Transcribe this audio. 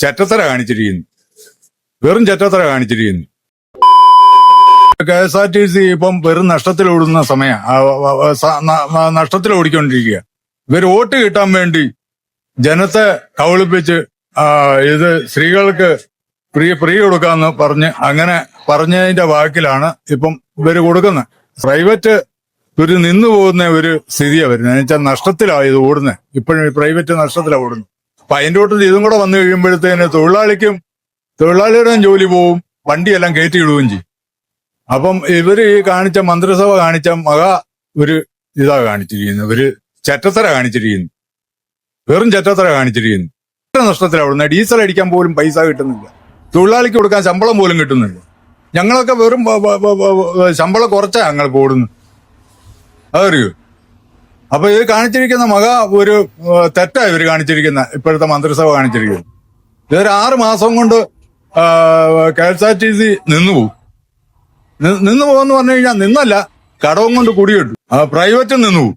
ചെറ്റത്തര കാണിച്ചിരിക്കുന്നു. വെറും ചെറ്റത്തര കാണിച്ചിരിക്കുന്നു. KSRTC ഇപ്പം വെറും നഷ്ടത്തിലോടുന്ന സമയം, നഷ്ടത്തിലോടിക്കൊണ്ടിരിക്കുക. ഇവർ വോട്ട് കിട്ടാൻ വേണ്ടി ജനത്തെ കബളിപ്പിച്ച് ഇത് സ്ത്രീകൾക്ക് ഫ്രീ കൊടുക്കാന്ന് അങ്ങനെ പറഞ്ഞതിന്റെ വാക്കിലാണ് ഇപ്പം ഇവര് കൊടുക്കുന്നത്. പ്രൈവറ്റ് ഒരു നിന്നു പോകുന്ന ഒരു സ്ഥിതിയാണ് വരുന്നത്. എന്ന് വെച്ചാൽ നഷ്ടത്തിലാണ് ഇത് ഓടുന്നത്. ഇപ്പോഴും പ്രൈവറ്റ് നഷ്ടത്തിലാണ് ഓടുന്നത്. അപ്പൊ അതിന്റെ കൂട്ടത്തിൽ ഇതും കൂടെ വന്നു കഴിയുമ്പോഴത്തേന് തൊഴിലാളിയുടെയും ജോലി പോവും, വണ്ടിയെല്ലാം കയറ്റിയിടുകയും ചെയ്യും. അപ്പം ഇവര് ഈ മന്ത്രിസഭ കാണിച്ച ഒരു ഇതാ കാണിച്ചിരിക്കുന്നത്. ഒരു ചെറ്റത്തര കാണിച്ചിരിക്കുന്നു. വെറും ചെറ്റത്തര കാണിച്ചിരിക്കുന്നു. നഷ്ടത്തിലാണ് ഓടുന്നത്. ഡീസൽ അടിക്കാൻ പോലും പൈസ കിട്ടുന്നില്ല. തൊഴിലാളിക്ക് കൊടുക്കാൻ ശമ്പളം പോലും കിട്ടുന്നില്ല. ഞങ്ങളൊക്കെ വെറും ശമ്പളം കുറച്ചാ ഞങ്ങൾക്ക് ഓടുന്നു, അതറിയോ? അപ്പൊ ഇത് കാണിച്ചിരിക്കുന്ന ഒരു തെറ്റാ ഇവര് കാണിച്ചിരിക്കുന്ന ഇപ്പോഴത്തെ മന്ത്രിസഭ കാണിച്ചിരിക്കുന്നത്. ഇതൊരു 6 മാസം കൊണ്ട് KSRTC നിന്നുപോകും. നിന്ന് പോകുമെന്ന് പറഞ്ഞു കഴിഞ്ഞാൽ നിന്നല്ല, കടവും കൊണ്ട് കുടിയിട്ടു. പ്രൈവറ്റ് നിന്നുപോകും.